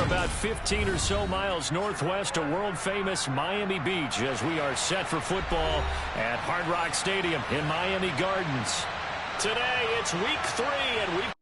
about 15 or so miles northwest of world-famous Miami Beach as we are set for football at Hard Rock Stadium in Miami Gardens. Today, it's week 3, and we've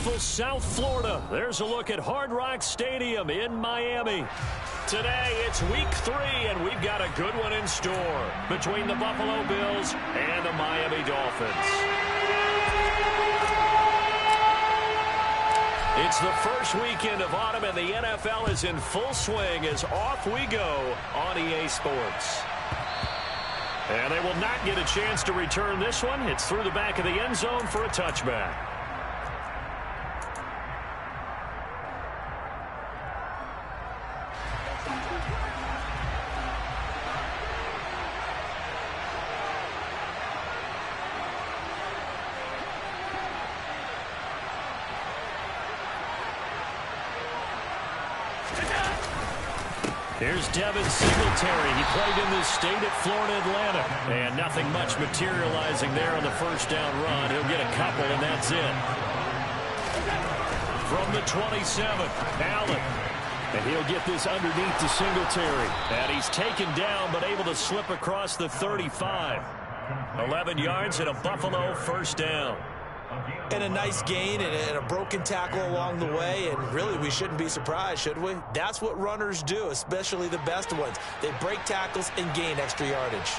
beautiful South Florida. There's a look at Hard Rock Stadium in Miami. Today, it's week 3, and we've got a good one in store between the Buffalo Bills and the Miami Dolphins. It's the first weekend of autumn, and the NFL is in full swing as off we go on EA Sports. And they will not get a chance to return this one. It's through the back of the end zone for a touchback. Here's Devin Singletary. He played in this state at Florida Atlanta. And nothing much materializing there on the first down run. He'll get a couple, and that's it. From the 27, Allen. And he'll get this underneath to Singletary. And he's taken down, but able to slip across the 35. 11 yards and a Buffalo first down. And a nice gain and a broken tackle along the way, and really we shouldn't be surprised, should we? That's what runners do, especially the best ones. They break tackles and gain extra yardage.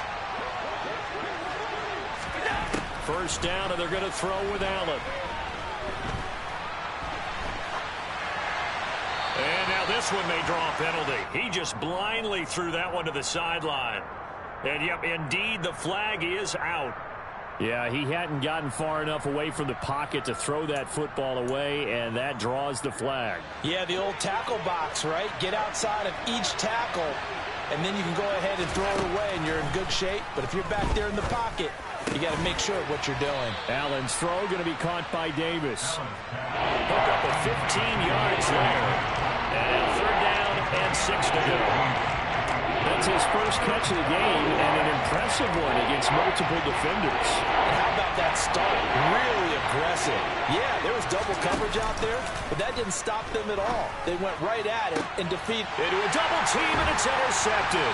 First down, and they're going to throw with Allen. And now this one may draw a penalty. He just blindly threw that one to the sideline. And yep, indeed, the flag is out. Yeah, he hadn't gotten far enough away from the pocket to throw that football away, and that draws the flag. Yeah, the old tackle box, right? Get outside of each tackle, and then you can go ahead and throw it away, and you're in good shape. But if you're back there in the pocket, you got to make sure of what you're doing. Allen's throw going to be caught by Davis. Hook up of 15 yards there. And third down and 6 to go. That's his first catch of the game, and an impressive one against multiple defenders. And how about that start? Really aggressive. Yeah, there was double coverage out there, but that didn't stop them at all. They went right at it and defeated. Into a double team, and it's intercepted.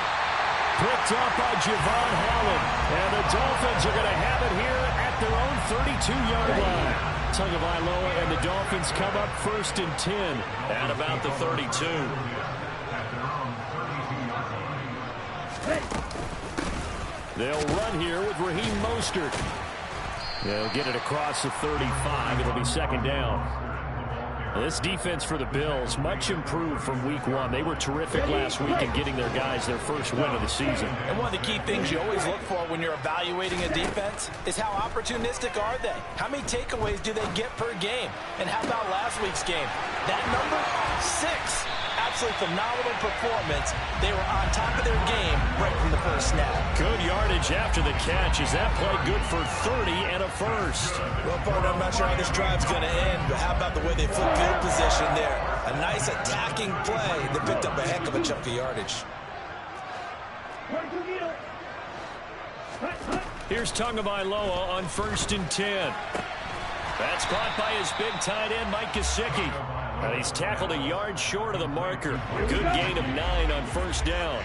Picked up by Javon Holland. And the Dolphins are going to have it here at their own 32-yard line. Tagovailoa and the Dolphins come up first and 10 at about the 32. They'll run here with Raheem Mostert. They'll get it across the 35. It'll be second down. This defense for the Bills, much improved from week 1. They were terrific last week in getting their guys their first win of the season. And one of the key things you always look for when you're evaluating a defense is how opportunistic are they? How many takeaways do they get per game? And how about last week's game? That number, 6 out absolutely phenomenal performance. They were on top of their game right from the first snap. Good yardage after the catch. Is that play good for 30 and a first? Well, partner, I'm not sure how this drive's going to end, but how about the way they flipped field position there? A nice attacking play that picked up a heck of a chunk of yardage. Here's Tagovailoa on 1st and 10. That's caught by his big tight end, Mike Gesicki. And he's tackled a yard short of the marker. Good gain of 9 on 1st down.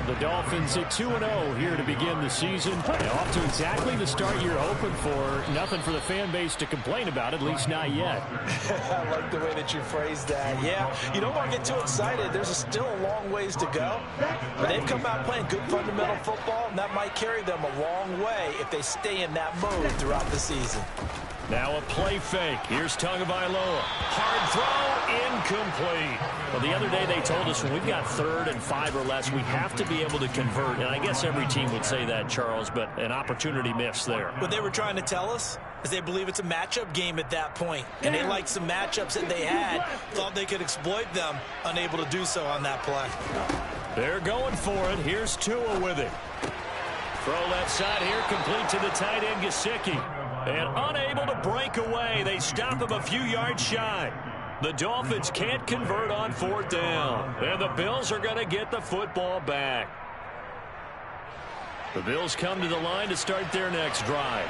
The Dolphins at 2-0 here to begin the season. Off to exactly the start you're hoping for. Nothing for the fan base to complain about, at least not yet. I like the way that you phrased that. Yeah, you don't want to get too excited. There's still a long ways to go. But they've come out playing good fundamental football, and that might carry them a long way if they stay in that mode throughout the season. Now a play fake. Here's Tagovailoa. Hard throw, incomplete. Well, the other day they told us when we've got 3rd and 5 or less, we have to be able to convert. And I guess every team would say that, Charles, but an opportunity missed there. What they were trying to tell us is they believe it's a matchup game at that point. And they liked some matchups that they had, thought they could exploit them, unable to do so on that play. They're going for it. Here's Tua with it. Throw left side here, complete to the tight end, Gesicki. And unable to break away. They stop him a few yards shy. The Dolphins can't convert on 4th down. And the Bills are going to get the football back. The Bills come to the line to start their next drive.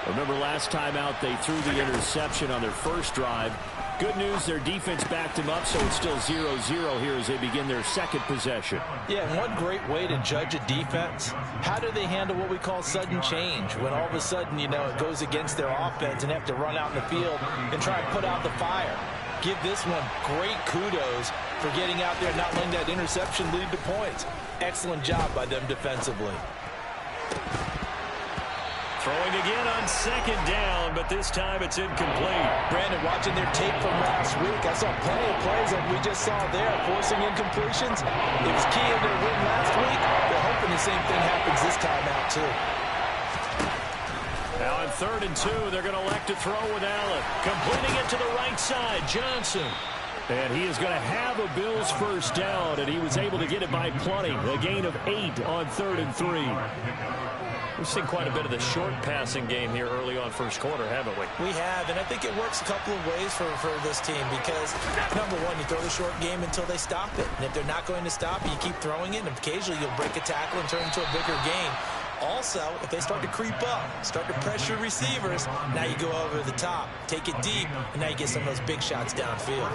Remember last time out they threw the interception on their first drive. Good news, their defense backed him up, so it's still 0-0 here as they begin their second possession. Yeah, and one great way to judge a defense, how do they handle what we call sudden change? When all of a sudden, you know, it goes against their offense and have to run out in the field and try and put out the fire. Give this one great kudos for getting out there and not letting that interception lead to points. Excellent job by them defensively. Throwing again on 2nd down, but this time it's incomplete. Brandon, watching their tape from last week, I saw plenty of plays like we just saw there, forcing incompletions. It was key in their win last week. They're hoping the same thing happens this time out, too. Now on 3rd and 2, they're going to elect to throw with Allen. Completing it to the right side, Johnson. And he is going to have a Bills 1st down, and he was able to get it by plenty. A gain of 8 on 3rd and 3. We've seen quite a bit of the short passing game here early on 1st quarter, haven't we? We have, and I think it works a couple of ways for this team because, number one, you throw the short game until they stop it. And if they're not going to stop it, you keep throwing it, and occasionally you'll break a tackle and turn it into a bigger game. Also, if they start to creep up, start to pressure receivers, now you go over the top, take it deep, and now you get some of those big shots downfield.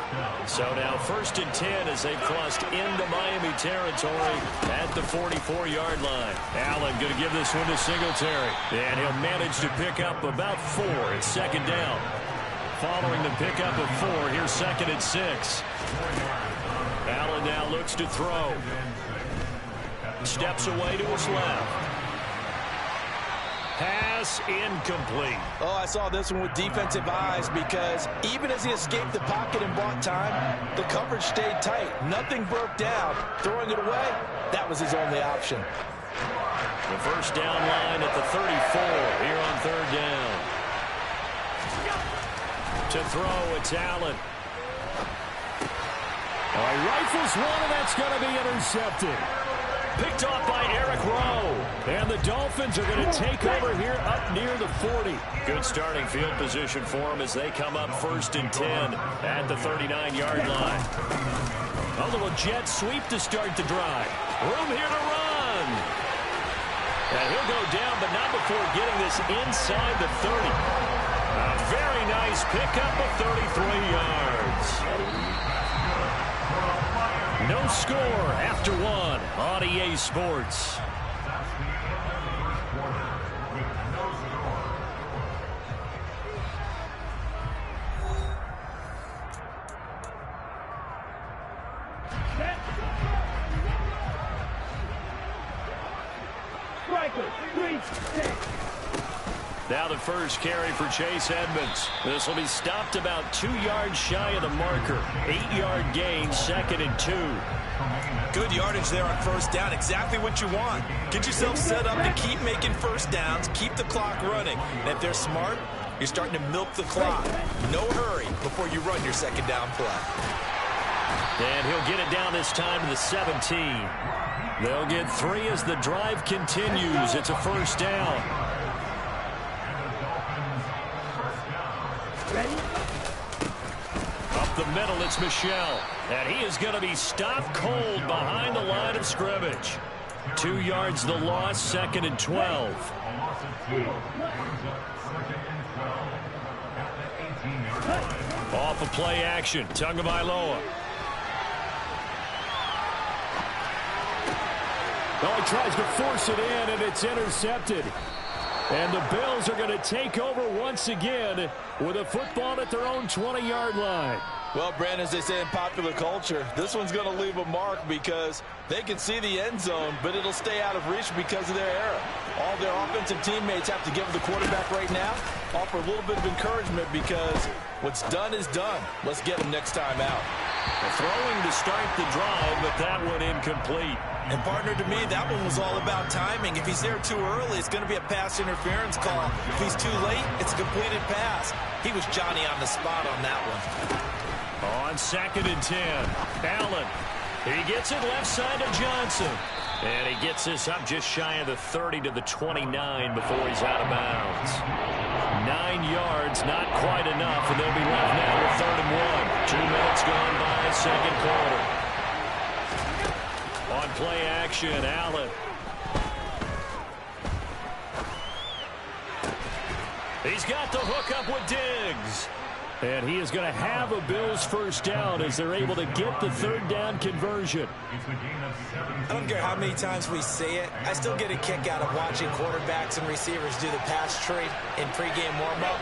So now 1st and 10 as they've crossed into Miami territory at the 44-yard line. Allen going to give this one to Singletary, and he'll manage to pick up about 4 at 2nd down. Following the pickup of 4, here's 2nd and 6. Allen now looks to throw. Steps away to his left. Pass incomplete. Oh, I saw this one with defensive eyes because even as he escaped the pocket and bought time, the coverage stayed tight. Nothing broke down. Throwing it away, that was his only option. The 1st down line at the 34 here on 3rd down. To throw, it's Allen. Oh, he rifles one, and that's going to be intercepted. Picked off by Eric Rowe. And the Dolphins are going to take over here up near the 40. Good starting field position for them as they come up 1st and 10 at the 39-yard line. A little jet sweep to start the drive. Room here to run. And he'll go down, but not before getting this inside the 30. A very nice pickup of 33 yards. No score after 1 on EA Sports. Now the first carry for Chase Edmonds. This will be stopped about 2 yards shy of the marker. 8-yard gain, 2nd and 2. Good yardage there on 1st down. Exactly what you want. Get yourself set up to keep making 1st downs, keep the clock running. And if they're smart, you're starting to milk the clock. No hurry before you run your 2nd down play. And he'll get it down this time to the 17. They'll get 3 as the drive continues. It's a first down. Up the middle, it's Michel. And he is going to be stopped cold behind the line of scrimmage. 2 yards the loss, 2nd and 12. Off of play action, Tagovailoa. Oh, he tries to force it in, and it's intercepted. And the Bills are going to take over once again with a football at their own 20-yard line. Well, Brandon, as they say in popular culture, this one's going to leave a mark because they can see the end zone, but it'll stay out of reach because of their error. All their offensive teammates have to give the quarterback right now, offer a little bit of encouragement because what's done is done. Let's get him next time out. Throwing to start the drive, but that one incomplete. And, partner, to me, that one was all about timing. If he's there too early, it's going to be a pass interference call. If he's too late, it's a completed pass. He was Johnny on the spot on that one. On 2nd and 10, Allen. He gets it left side to Johnson. And he gets this up just shy of the 30 to the 29 before he's out of bounds. 9 yards, not quite enough, and they'll be left now with 3rd and 1. 2 minutes gone by, second quarter. On play action, Allen. He's got the hook up with Diggs. And he is going to have a Bills first down as they're able to get the 3rd down conversion. I don't care how many times we say it, I still get a kick out of watching quarterbacks and receivers do the pass tree in pregame warm-up.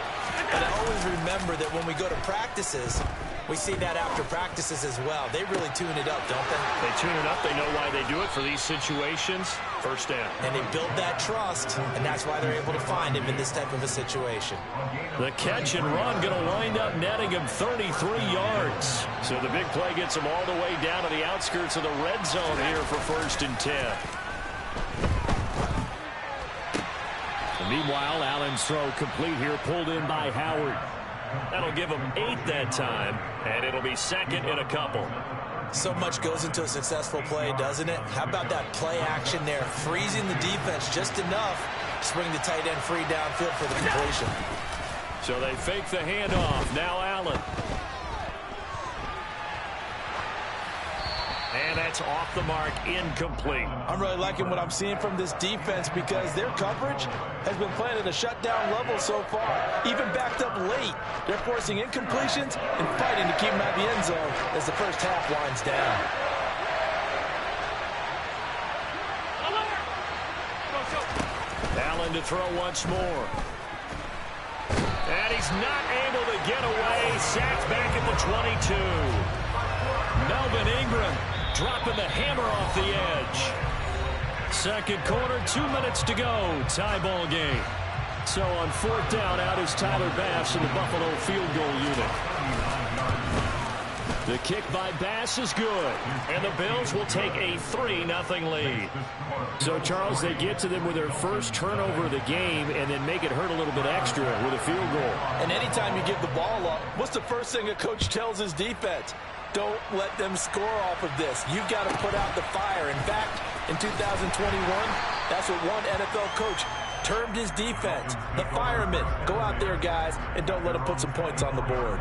But I always remember that when we go to practices, we see that after practices as well. They really tune it up, don't they? They tune it up. They know why they do it for these situations. First down. And they build that trust, and that's why they're able to find him in this type of a situation. The catch and run going to wind up netting him 33 yards. So the big play gets him all the way down to the outskirts of the red zone here for 1st and 10. Meanwhile, Allen's throw complete here, pulled in by Howard. That'll give him 8 that time, and it'll be 2nd and a couple. So much goes into a successful play, doesn't it? How about that play action there, freezing the defense just enough to bring the tight end free downfield for the completion. So they fake the handoff. Now Allen. And that's off the mark, incomplete. I'm really liking what I'm seeing from this defense because their coverage has been playing at a shutdown level so far. Even backed up late, they're forcing incompletions and fighting to keep them out of the end zone as the first half winds down. Allen to throw once more. And he's not able to get away. Sacked back at the 22. Melvin Ingram dropping the hammer off the edge. Second quarter, 2 minutes to go. Tie ball game. So on 4th down, out is Tyler Bass in the Buffalo field goal unit. The kick by Bass is good. And the Bills will take a 3-0 lead. So, Charles, they get to them with their first turnover of the game and then make it hurt a little bit extra with a field goal. And anytime you give the ball up, what's the first thing a coach tells his defense? Don't let them score off of this. You've got to put out the fire. In fact, in 2021, that's what one NFL coach termed his defense. The firemen. Go out there, guys, and don't let them put some points on the board.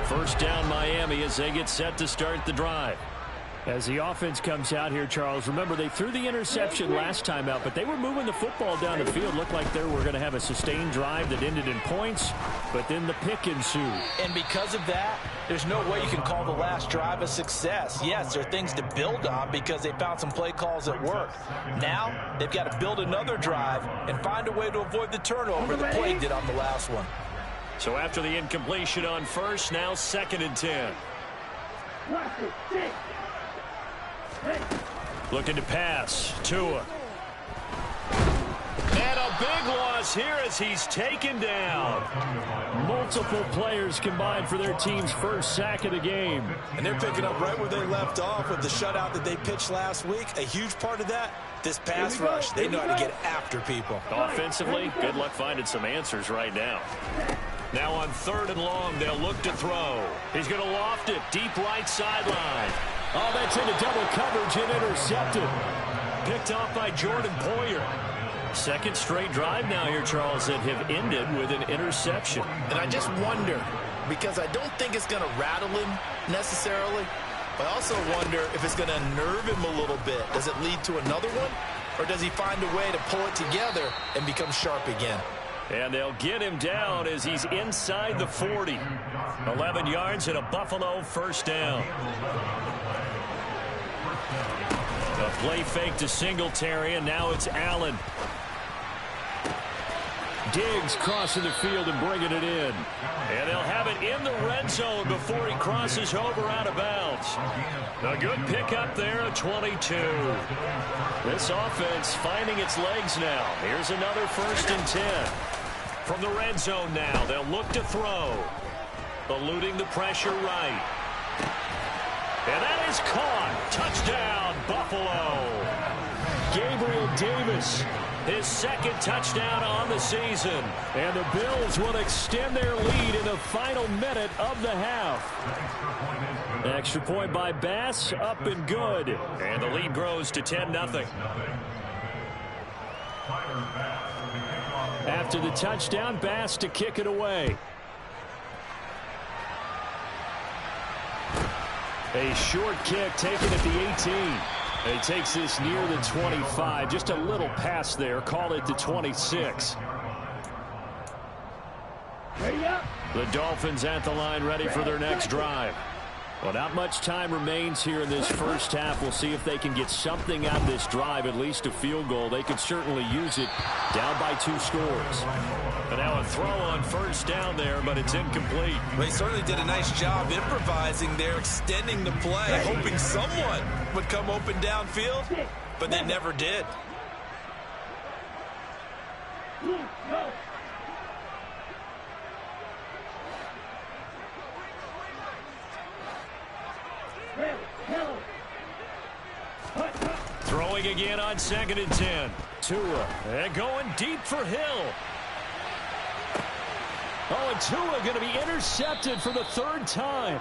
First down, Miami, as they get set to start the drive. As the offense comes out here, Charles, remember they threw the interception last time out, but they were moving the football down the field. Looked like they were going to have a sustained drive that ended in points, but then the pick ensued. And because of that, there's no way you can call the last drive a success. Yes, there are things to build on because they found some play calls that worked. Now, they've got to build another drive and find a way to avoid the turnover the play did on the last one. So after the incompletion on first, now 2nd and 10. Looking to pass. Tua. And a big loss here as he's taken down. Multiple players combined for their team's first sack of the game. And they're picking up right where they left off with the shutout that they pitched last week. A huge part of that, this pass rush. They know how to get after people. Offensively, good luck finding some answers right now. Now on 3rd and long, they'll look to throw. He's going to loft it deep right sideline. Oh, that's into double coverage and intercepted. Picked off by Jordan Poyer. Second straight drive now here, Charles, that have ended with an interception. And I just wonder, because I don't think it's going to rattle him necessarily, but I also wonder if it's going to unnerve him a little bit. Does it lead to another one? Or does he find a way to pull it together and become sharp again? And they'll get him down as he's inside the 40. 11 yards and a Buffalo first down. A play fake to Singletary, and now it's Allen. Diggs crossing the field and bringing it in. And they'll have it in the red zone before he crosses over out of bounds. A good pickup there at 22. This offense finding its legs now. Here's another 1st and 10. From the red zone now, they'll look to throw. Eluding the pressure right. And that is caught. Touchdown, Buffalo. Gabriel Davis. His 2nd touchdown on the season. And the Bills will extend their lead in the final minute of the half. Extra point by Bass, up and good. And the lead grows to 10-0. After the touchdown, Bass to kick it away. A short kick taken at the 18. He takes this near the 25. Just a little pass there. Call it the 26. The Dolphins at the line ready for their next drive. Well, not much time remains here in this first half. We'll see if they can get something out of this drive, at least a field goal. They could certainly use it down by 2 scores. And now a throw on first down there, but it's incomplete. Well, he certainly did a nice job improvising there, extending the play, hoping someone would come open downfield, but they never did. Throwing again on 2nd and 10. Tua. And going deep for Hill. Oh, and Tua going to be intercepted for the 3rd time.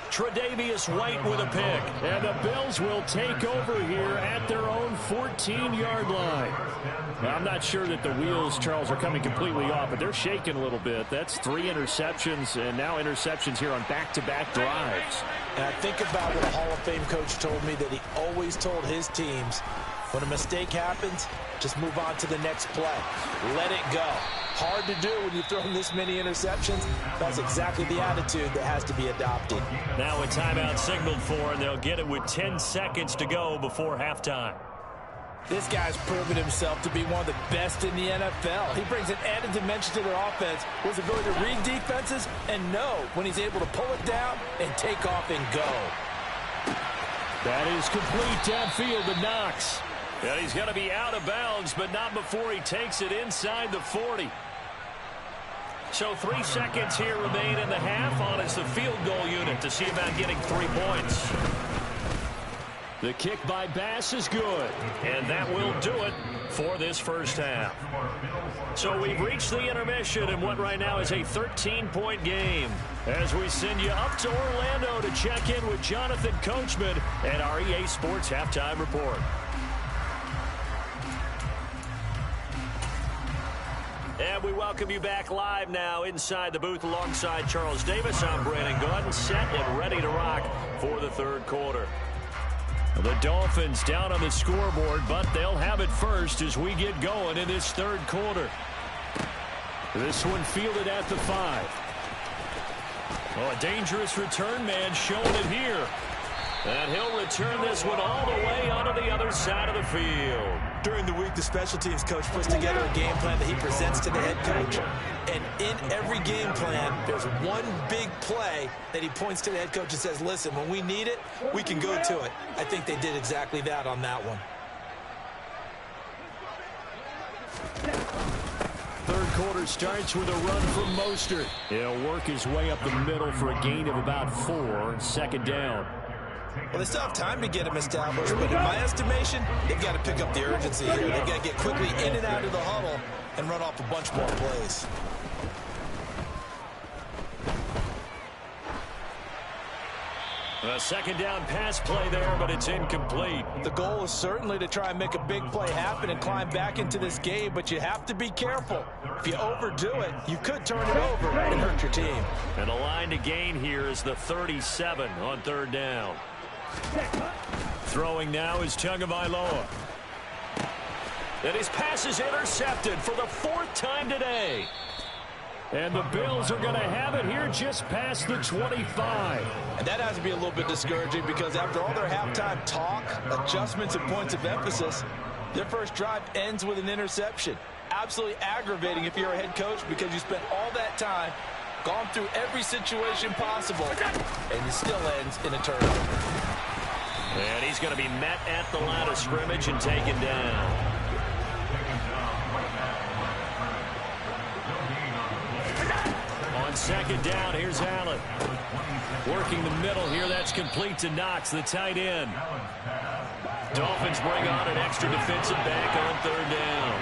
Tre'Davious White with a pick. And the Bills will take over here at their own 14-yard line. Now, I'm not sure that the wheels, Charles, are coming completely off, but they're shaking a little bit. That's 3 interceptions, and now interceptions here on back-to-back drives. And I think about what a Hall of Fame coach told me, that he always told his teams, when a mistake happens, just move on to the next play. Let it go. Hard to do when you throw this many interceptions. That's exactly the attitude that has to be adopted. Now a timeout signaled for, and they'll get it with 10 seconds to go before halftime. This guy's proven himself to be one of the best in the NFL. He brings an added dimension to their offense, his ability to read defenses and know when he's able to pull it down and take off and go. That is complete downfield to Knox. And he's going to be out of bounds, but not before he takes it inside the 40. So 3 seconds here remain in the half on as the field goal unit to see about getting 3 points. The kick by Bass is good. And that will do it for this first half. So we've reached the intermission in what right now is a 13-point game, as we send you up to Orlando to check in with Jonathan Coachman and our EA Sports Halftime Report. And we welcome you back live now inside the booth alongside Charles Davis. I'm Brandon Gordon, set and ready to rock for the 3rd quarter. The Dolphins down on the scoreboard, but they'll have it first as we get going in this 3rd quarter. This one fielded at the 5. Oh, a dangerous return man showing it here. And he'll return this one all the way onto the other side of the field. During the week, the special teams coach puts together a game plan that he presents to the head coach. And in every game plan, there's one big play that he points to the head coach and says, listen, when we need it, we can go to it. I think they did exactly that on that one. 3rd quarter starts with a run from Mostert. He'll work his way up the middle for a gain of about 4, 2nd down. Well, they still have time to get him established, but in my estimation, they've got to pick up the urgency here. They've got to get quickly in and out of the huddle and run off a bunch more plays. A second down pass play there, but it's incomplete. The goal is certainly to try and make a big play happen and climb back into this game, but you have to be careful. If you overdo it, you could turn it over and hurt your team. And the line to gain here is the 37 on third down. Throwing now is Tagovailoa. And his pass is intercepted for the 4th time today. And the Bills are going to have it here just past the 25. And that has to be a little bit discouraging because after all their halftime talk, adjustments, and points of emphasis, their first drive ends with an interception. Absolutely aggravating if you're a head coach because you spent all that time, gone through every situation possible, and it still ends in a turnover. And he's going to be met at the line of scrimmage and taken down. On second down, here's Allen. Working the middle here, that's complete to Knox, the tight end. Dolphins bring on an extra defensive back on third down.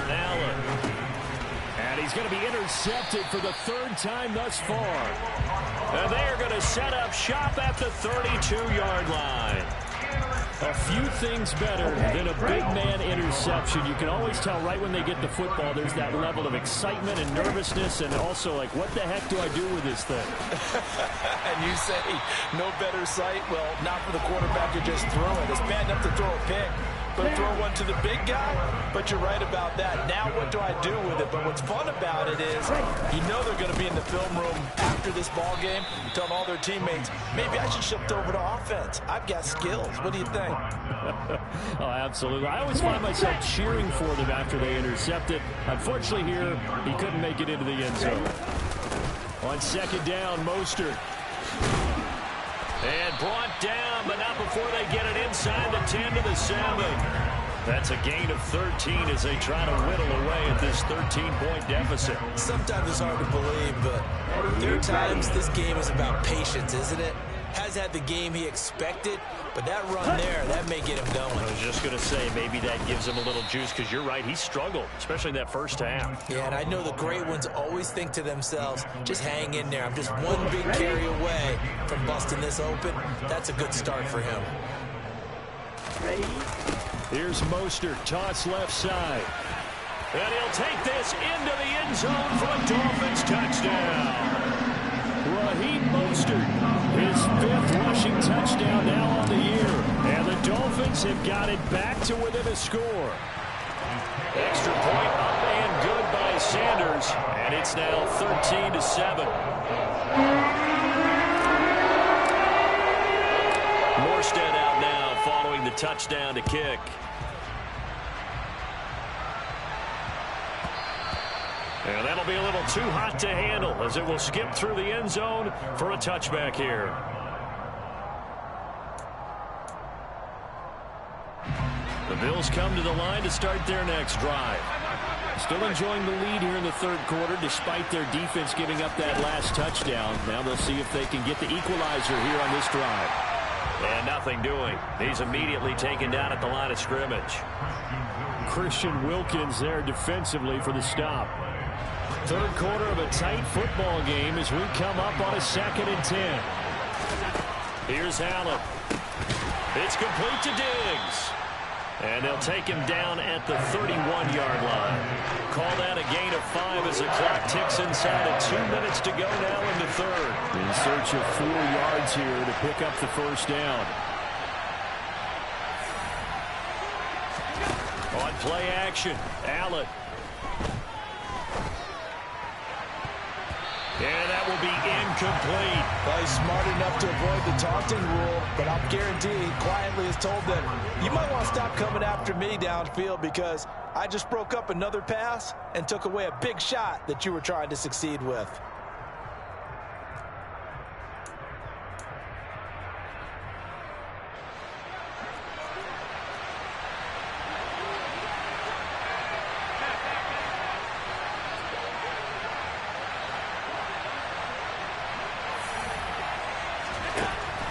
Allen. And he's going to be intercepted for the 3rd time thus far. And they are going to set up shop at the 32-yard line. A few things better than a big man interception. You can always tell right when they get the football, there's that level of excitement and nervousness and also like, what the heck do I do with this thing? And you say, no better sight? Well, not for the quarterback who just threw it. It's bad enough to throw a pick, but throw one to the big guy? But you're right about that. Now what do I do with it? But what's fun about it is you know they're going to be in the film room after this ball game telling all their teammates, maybe I should shift over to offense. I've got skills. What do you think? Oh, absolutely. I always find myself cheering for them after they intercept it. Unfortunately here, he couldn't make it into the end zone. On second down, Mostert. And brought down, but not before they get it inside the 10 to the 7. That's a gain of 13 as they try to whittle away at this 13-point deficit. Sometimes it's hard to believe, but there are times this game is about patience, isn't it? Has had the game he expected, but that run there, that may get him going. I was just going to say, maybe that gives him a little juice, because you're right, he struggled, especially in that first half. Yeah, and I know the great ones always think to themselves, just hang in there. I'm just one big carry away from busting this open. That's a good start for him. Here's Mostert, toss left side. And he'll take this into the end zone for a Dolphins touchdown. Raheem Mostert, his 5th rushing touchdown now on the year. And the Dolphins have got it back to within a score. Extra point up and good by Sanders. And it's now 13 to 7. Morstead out now following the touchdown to kick. And that'll be a little too hot to handle as it will skip through the end zone for a touchback here. The Bills come to the line to start their next drive. Still enjoying the lead here in the 3rd quarter despite their defense giving up that last touchdown. Now they'll see if they can get the equalizer here on this drive. And nothing doing. He's immediately taken down at the line of scrimmage. Christian Wilkins there defensively for the stop. 3rd quarter of a tight football game as we come up on a 2nd and 10. Here's Allen. It's complete to Diggs. And they'll take him down at the 31-yard line. Call that a gain of 5 as the clock ticks inside of 2 minutes to go now in the 3rd. In search of 4 yards here to pick up the first down. On play action, Allen. And that will be incomplete. Well, he's smart enough to avoid the taunting rule, but I'm guaranteed quietly has told them, you might want to stop coming after me downfield because I just broke up another pass and took away a big shot that you were trying to succeed with.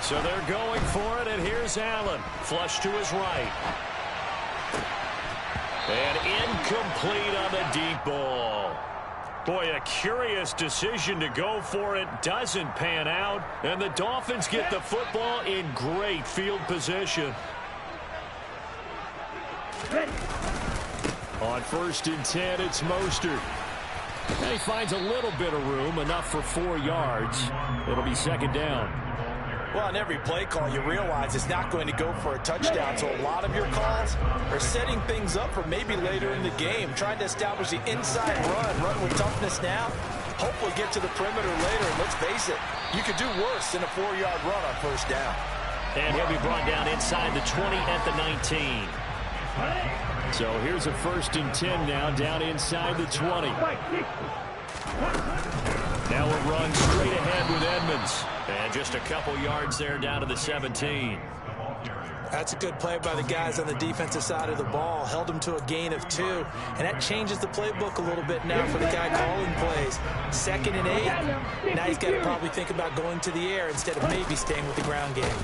So they're going for it, and here's Allen. Flush to his right. And incomplete on the deep ball. Boy, a curious decision to go for it. Doesn't pan out. And the Dolphins get the football in great field position. On 1st and 10, it's Mostert. And he finds a little bit of room, enough for 4 yards. It'll be 2nd down. Well, on every play call, you realize it's not going to go for a touchdown. So a lot of your calls are setting things up for maybe later in the game, trying to establish the inside run with toughness now, hopefully get to the perimeter later. And let's face it, you could do worse than a 4-yard run on 1st down. And he'll be brought down inside the 20 at the 19. So here's a 1st and 10 now, down inside the 20. Now we'll run straight ahead with Edmonds. And just a couple yards there down to the 17. That's a good play by the guys on the defensive side of the ball. Held them to a gain of 2. And that changes the playbook a little bit now for the guy calling plays. 2nd and 8. Now he's got to probably think about going to the air instead of maybe staying with the ground game.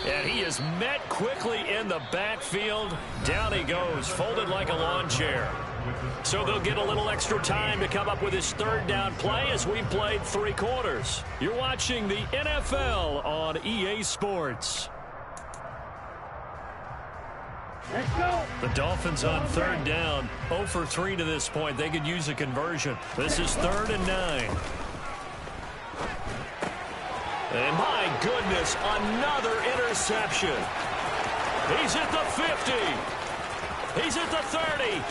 And he is met quickly in the backfield. Down he goes, folded like a lawn chair. So they'll get a little extra time to come up with his 3rd down play as we played 3 quarters. You're watching the NFL on EA Sports. Let's go. The Dolphins on 3rd down, 0 for 3 to this point. They could use a conversion. This is 3rd and 9. And my goodness, another interception. He's at the 50. He's at the 30.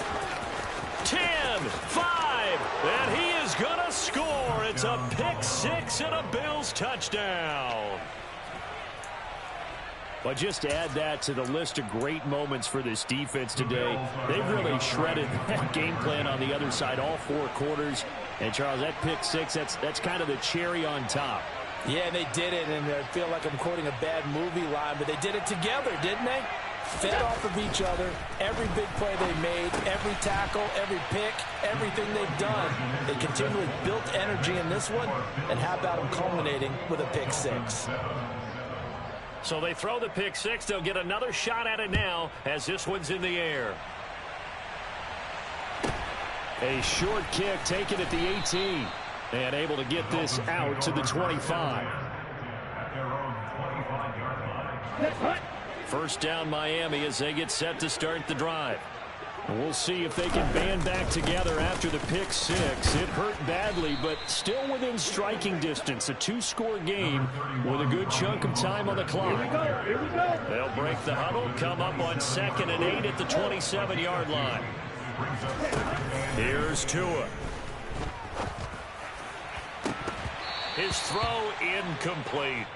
10, 5, and he is going to score. It's a pick 6 and a Bills touchdown. But just to add that to the list of great moments for this defense today, they've really shredded that game plan on the other side all 4 quarters. And, Charles, that pick 6, that's kind of the cherry on top. Yeah, they did it, and I feel like I'm quoting a bad movie line, but they did it together, didn't they? Fed off of each other, every big play they made, every tackle, every pick, everything they've done. They continually built energy in this one, and how about them culminating with a pick 6? So they throw the pick 6. They'll get another shot at it now as this one's in the air. A short kick taken at the 18 and able to get this out to the 25. 1st down Miami as they get set to start the drive. We'll see if they can band back together after the pick 6. It hurt badly, but still within striking distance. A 2-score game with a good chunk of time on the clock. Here we go. They'll break the huddle, come up on 2nd and 8 at the 27-yard line. Here's Tua. His throw incomplete.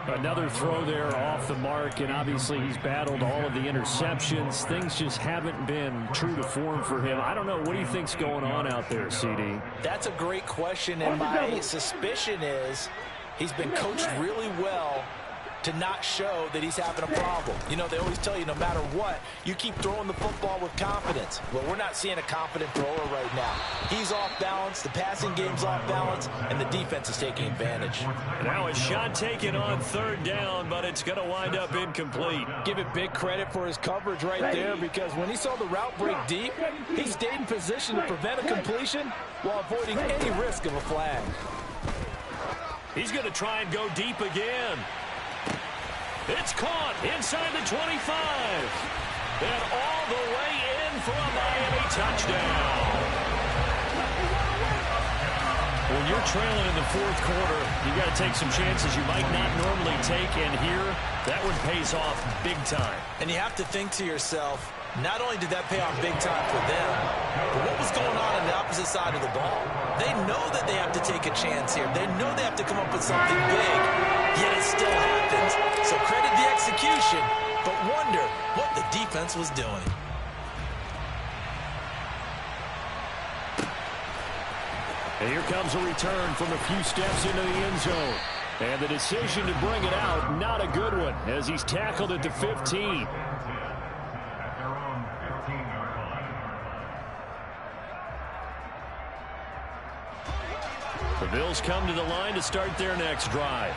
Another throw there off the mark, and obviously he's battled all of the interceptions. Things just haven't been true to form for him. I don't know. What do you think's going on out there, CD? That's a great question, and my suspicion is he's been coached really well to not show that he's having a problem. You know, they always tell you no matter what, you keep throwing the football with confidence. Well, we're not seeing a confident thrower right now. He's off balance, the passing game's off balance, and the defense is taking advantage. Now a shot taken on 3rd down, but it's going to wind up incomplete. Give it big credit for his coverage right there, because when he saw the route break deep, he stayed in position to prevent a completion while avoiding any risk of a flag. He's going to try and go deep again. It's caught inside the 25. And all the way in for a Miami touchdown. When you're trailing in the 4th quarter, you got to take some chances you might not normally take. And here, that one pays off big time. And you have to think to yourself, not only did that pay off big time for them, but what was going on the opposite side of the ball? They know that they have to take a chance here. They know they have to come up with something big, yet it still happens. So credit the execution, but wonder what the defense was doing. And here comes a return from a few steps into the end zone. And the decision to bring it out, not a good one, as he's tackled at the 15. The Bills come to the line to start their next drive.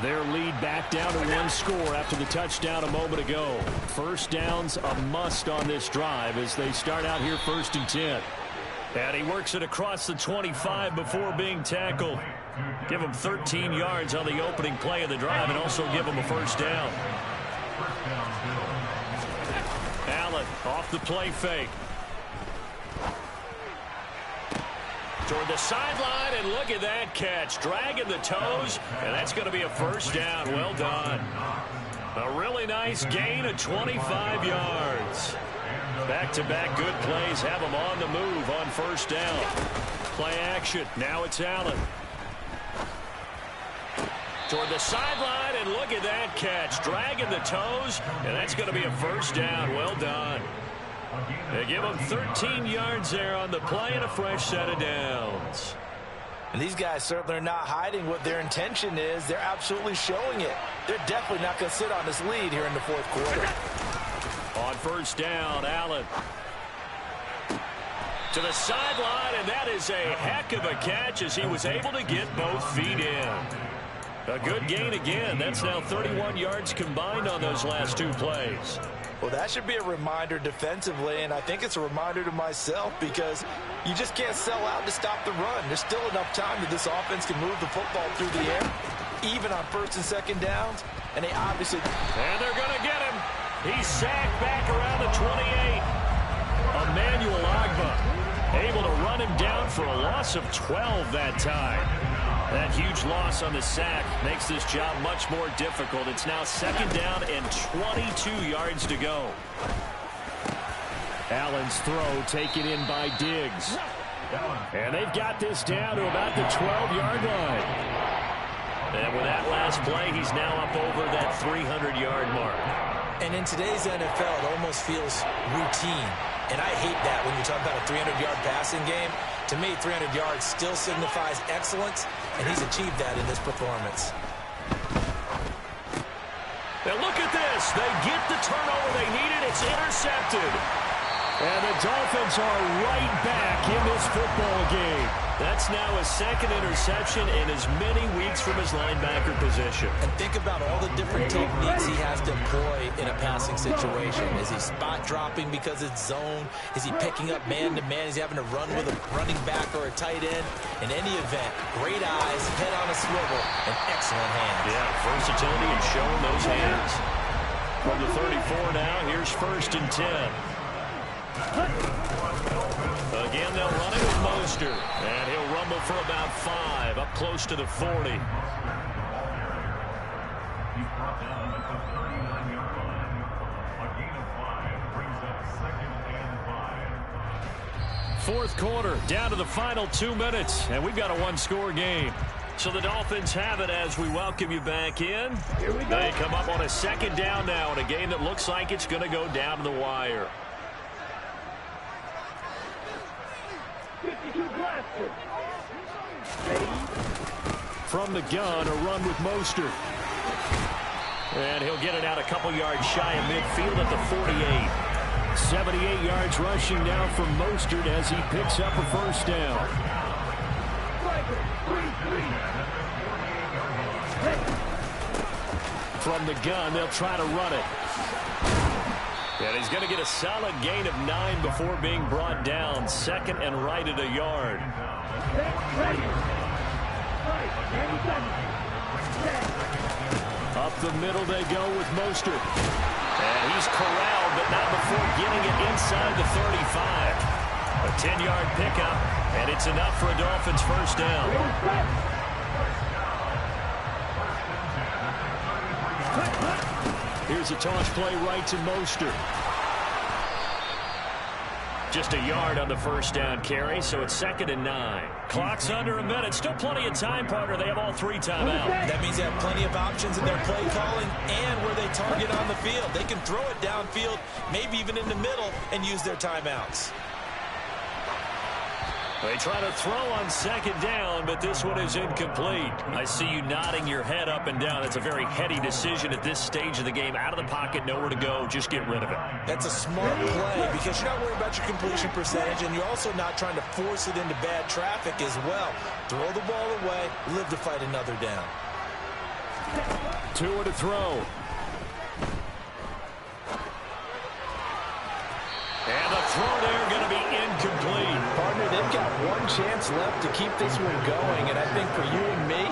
Their lead back down to 1 score after the touchdown a moment ago. 1st down's a must on this drive as they start out here 1st and 10. And he works it across the 25 before being tackled. Give him 13 yards on the opening play of the drive and also give him a first down. Allen off the play fake. Toward the sideline, and look at that catch. Dragging the toes, and that's going to be a first down. Well done. A really nice gain of 25 yards. Back-to-back good plays have him on the move on first down. Play action. Now it's Allen. Toward the sideline, and look at that catch. Dragging the toes, and that's going to be a first down. Well done. They give him 13 yards there on the play and a fresh set of downs. And these guys certainly are not hiding what their intention is. They're absolutely showing it. They're definitely not going to sit on this lead here in the fourth quarter. On first down, Allen. To the sideline, and that is a heck of a catch as he was able to get both feet in. A good gain again. That's now 31 yards combined on those last two plays. Well, that should be a reminder defensively, and I think it's a reminder to myself because you just can't sell out to stop the run. There's still enough time that this offense can move the football through the air, even on first and second downs, and they obviously... And they're going to get him. He's sacked back around the 28. Emmanuel Agba able to run him down for a loss of 12 that time. That huge loss on the sack makes this job much more difficult. It's now second down and 22 yards to go. Allen's throw taken in by Diggs. And they've got this down to about the 12-yard line. And with that last play, he's now up over that 300-yard mark. And in today's NFL, it almost feels routine. And I hate that when you talk about a 300-yard passing game. To me, 300 yards still signifies excellence, and he's achieved that in this performance. Now look at this. They get the turnover they needed. It's intercepted. And the Dolphins are right back in this football game. That's now his second interception in as many weeks from his linebacker position. And think about all the different techniques he has to employ in a passing situation. Is he spot dropping because it's zone? Is he picking up man-to-man? Is he having to run with a running back or a tight end? In any event, great eyes, head on a swivel, and excellent hands. Yeah, versatility and showing those hands. From the 34 now, here's first and 10. Again, they'll run it with Mostert, and he'll rumble for about 5, up close to the 40. Fourth quarter, down to the final 2 minutes, and we've got a one-score game. So the Dolphins have it as we welcome you back in. They come up on a second down now in a game that looks like it's going to go down to the wire. From the gun, a run with Mostert. And he'll get it out a couple yards shy of midfield at the 48. 78 yards rushing now from Mostert as he picks up a first down. From the gun, they'll try to run it. And he's going to get a solid gain of 9 before being brought down. Second and right at a yard. Up the middle they go with Mostert. And he's corralled, but not before getting it inside the 35. A 10-yard pickup, and it's enough for a Dolphins first down. Here's a toss play right to Mostert. Just a yard on the first down carry, so it's second and 9. Clock's under a minute. Still plenty of time, partner. They have all 3 timeouts. That means they have plenty of options in their play calling and where they target on the field. They can throw it downfield, maybe even in the middle, and use their timeouts. They try to throw on second down, but this one is incomplete. I see you nodding your head up and down. It's a very heady decision at this stage of the game. Out of the pocket, nowhere to go. Just get rid of it. That's a smart play because you're not worried about your completion percentage, and you're also not trying to force it into bad traffic as well. Throw the ball away, live to fight another down. 2 to throw. And the throw there going to be incomplete. Partner, they've one chance left to keep this one going, and I think for you and me,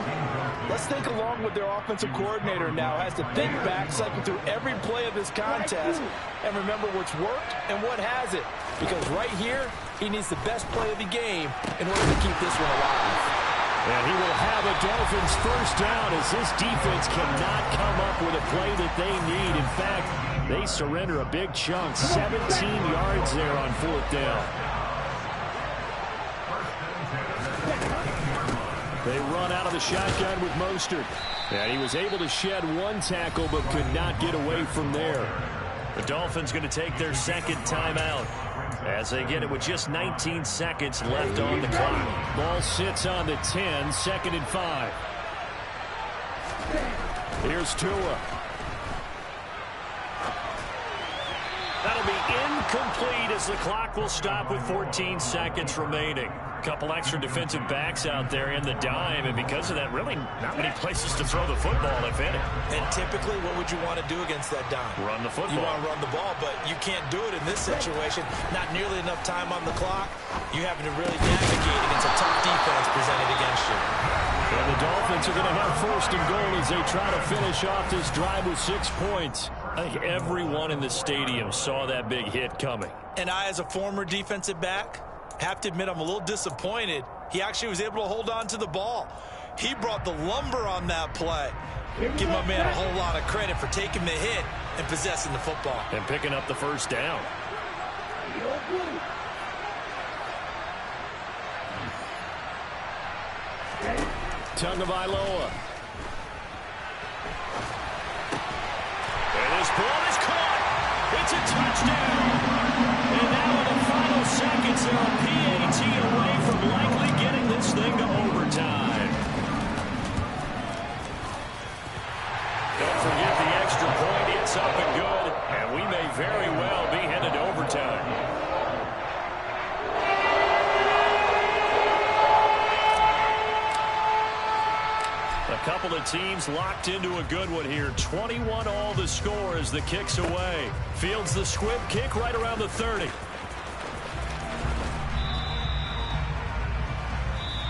let's think along with their offensive coordinator now. Has to think back, cycle through every play of this contest, and remember what's worked and what hasn't. Because right here, he needs the best play of the game in order to keep this one alive. And he will have a Dolphins first down as this defense cannot come up with a play that they need. In fact, they surrender a big chunk, 17 yards there on 4th down. They run out of the shotgun with Mostert. And he was able to shed one tackle but could not get away from there. The Dolphins going to take their second timeout as they get it with just 19 seconds left on the clock. Ball sits on the 10, 2nd and 5. Here's Tua. That'll be incomplete as the clock will stop with 14 seconds remaining. Couple extra defensive backs out there in the dime, and because of that, really not many places to throw the football, if any. And typically, what would you want to do against that dime? Run the football. You want to run the ball, but you can't do it in this situation. Not nearly enough time on the clock. You having to really navigate against a tough defense presented against you. And the Dolphins are going to have 1st and goal as they try to finish off this drive with 6 points. I think everyone in the stadium saw that big hit coming. And I, as a former defensive back, have to admit I'm a little disappointed. He actually was able to hold on to the ball. He brought the lumber on that play. Give my man a whole lot of credit for taking the hit and possessing the football. And picking up the first down. Tagovailoa. And this ball is caught. It's a touchdown. And now in the final seconds, they're a PAT away from likely getting this thing to overtime. Don't forget the extra point. It's up and good. And we may very well be headed to overtime. A couple of teams locked into a good one here. 21 all the score as the kick's away. Fields the squib kick right around the 30.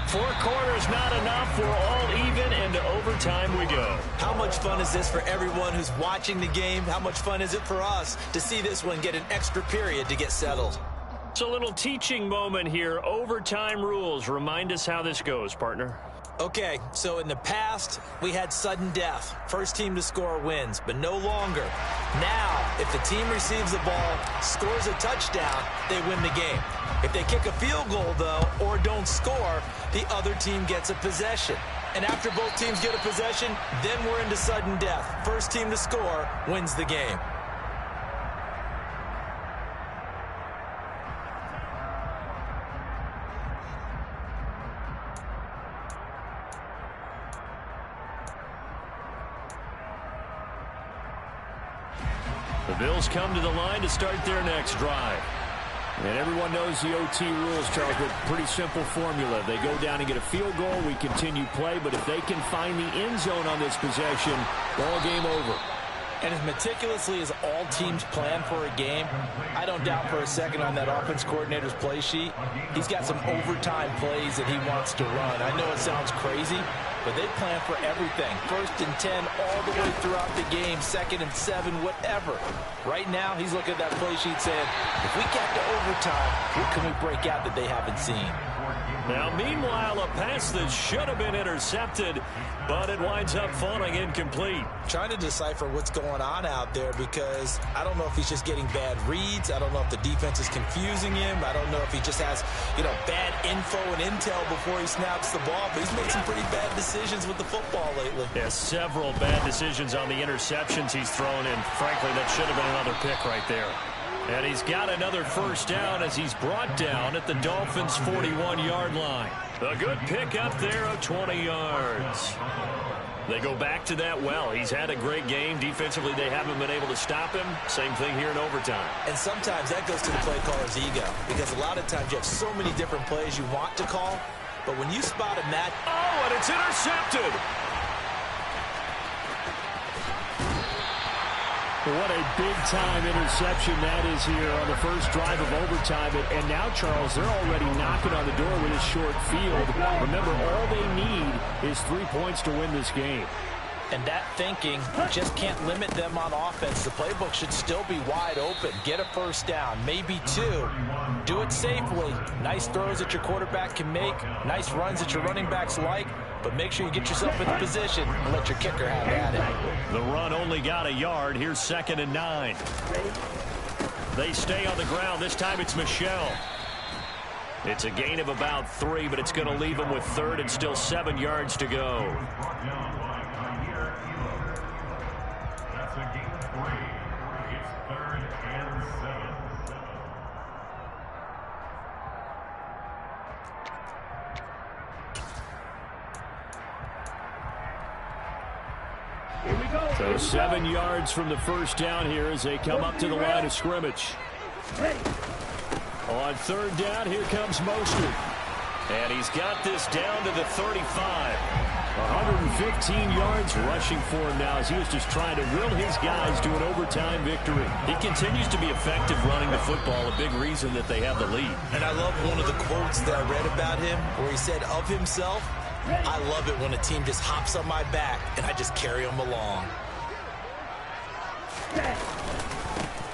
4 quarters not enough. We're all even, and to overtime we go. How much fun is this for everyone who's watching the game? How much fun is it for us to see this one get an extra period to get settled? It's a little teaching moment here. Overtime rules. Remind us how this goes, partner. Okay, so in the past, we had sudden death. First team to score wins, but no longer. Now, if the team receives the ball, scores a touchdown, they win the game. If they kick a field goal, though, or don't score, the other team gets a possession. And after both teams get a possession, then we're into sudden death. First team to score wins the game. The Bills come to the line to start their next drive. And everyone knows the OT rules, Charles, but pretty simple formula. They go down and get a field goal, we continue play, but if they can find the end zone on this possession, ball game over. And as meticulously as all teams plan for a game, I don't doubt for a second on that offense coordinator's play sheet, he's got some overtime plays that he wants to run. I know it sounds crazy, but they plan for everything. 1st and 10 all the way throughout the game, 2nd and 7, whatever. Right now, he's looking at that play sheet saying, if we get to overtime, what can we break out that they haven't seen? Now, meanwhile, a pass that should have been intercepted, but it winds up falling incomplete. Trying to decipher what's going on out there because I don't know if he's just getting bad reads. I don't know if the defense is confusing him. I don't know if he just has, bad info and intel before he snaps the ball. But he's made some pretty bad decisions with the football lately. Yeah, several bad decisions on the interceptions he's thrown in. Frankly, that should have been another pick right there. And he's got another first down as he's brought down at the Dolphins' 41-yard line. A good pick up there of 20 yards. They go back to that well. He's had a great game. Defensively, they haven't been able to stop him. Same thing here in overtime. And sometimes that goes to the play caller's ego because a lot of times you have so many different plays you want to call, but when you spot a match... Oh, and it's intercepted! What a big-time interception that is here on the first drive of overtime. And now, Charles, they're already knocking on the door with this short field. Remember, all they need is 3 points to win this game. And that thinking just can't limit them on offense. The playbook should still be wide open. Get a first down, maybe 2. Do it safely. Nice throws that your quarterback can make. Nice runs that your running backs like. But make sure you get yourself in the position and let your kicker have at it. The run only got a yard. Here's 2nd and 9. They stay on the ground. This time it's Michel. It's a gain of about 3, but it's going to leave them with 3rd and still 7 yards to go. So 7 yards from the first down here as they come up to the line of scrimmage. On 3rd down, here comes Mostert. And he's got this down to the 35. 115 yards rushing for him now as he was just trying to will his guys to an overtime victory. He continues to be effective running the football, a big reason that they have the lead. And I love one of the quotes that I read about him where he said of himself, "I love it when a team just hops on my back and I just carry them along."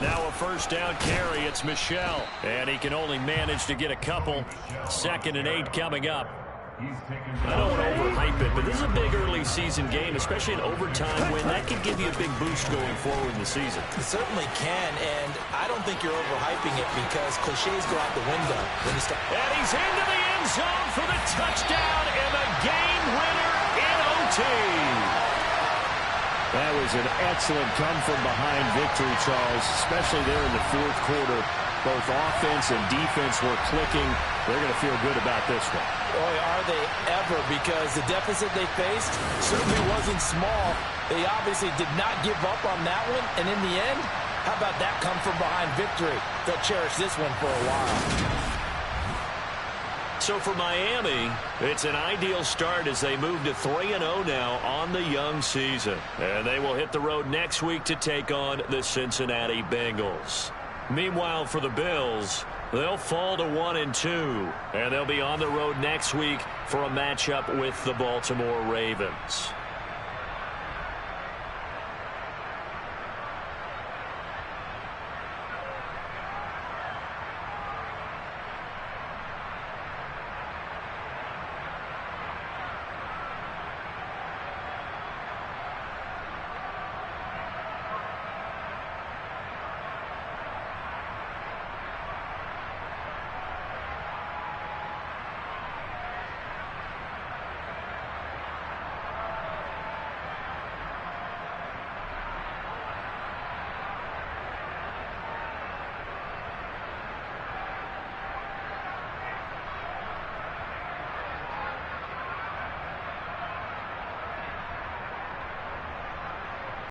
Now a first down carry. It's Michel. And he can only manage to get a couple. 2nd and 8 coming up. I don't want to overhype it, but this is a big early season game, especially an overtime win. That could give you a big boost going forward in the season. It certainly can, and I don't think you're overhyping it because cliches go out the window when you start. And he's into the end zone for the touchdown and the game winner in OT. That was an excellent come-from-behind victory, Charles, especially there in the 4th quarter. Both offense and defense were clicking. They're going to feel good about this one. Boy, are they ever, because the deficit they faced certainly wasn't small. They obviously did not give up on that one, and in the end, how about that come-from-behind victory? They'll cherish this one for a while. So for Miami, it's an ideal start as they move to 3-0 now on the young season. And they will hit the road next week to take on the Cincinnati Bengals. Meanwhile, for the Bills, they'll fall to 1-2. And they'll be on the road next week for a matchup with the Baltimore Ravens.